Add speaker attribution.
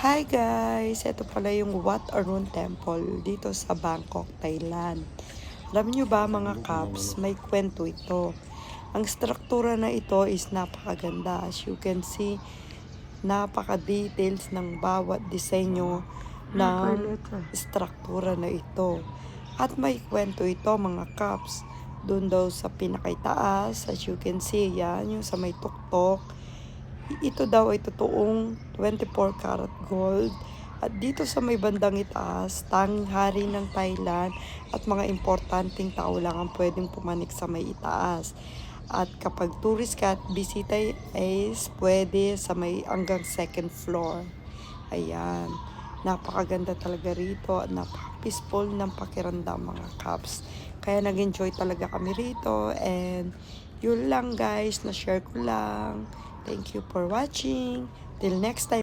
Speaker 1: Hi guys! Ito pala yung Wat Arun Temple dito sa Bangkok, Thailand. Alam nyo ba mga Kaps, may kwento ito. Ang struktura na ito is napakaganda. As you can see, napaka-details ng bawat disenyo ng struktura na ito. At may kwento ito mga Kaps. Doon daw sa pinakaitaas, as you can see, yan, yung sa may tuktok. Ito daw ay totoong 24 karat gold. At dito sa may bandang itaas, tanging hari ng Thailand at mga importanteng tao lang ang pwedeng pumanik sa may itaas. At kapag tourist ka at bisita is pwede sa may hanggang second floor. Ayan. Napakaganda talaga rito at napaka-peaceful ng pakiramdam mga Kaps. Kaya nag-enjoy talaga kami rito and yun lang guys, na-share ko lang. Thank you for watching. Till next time.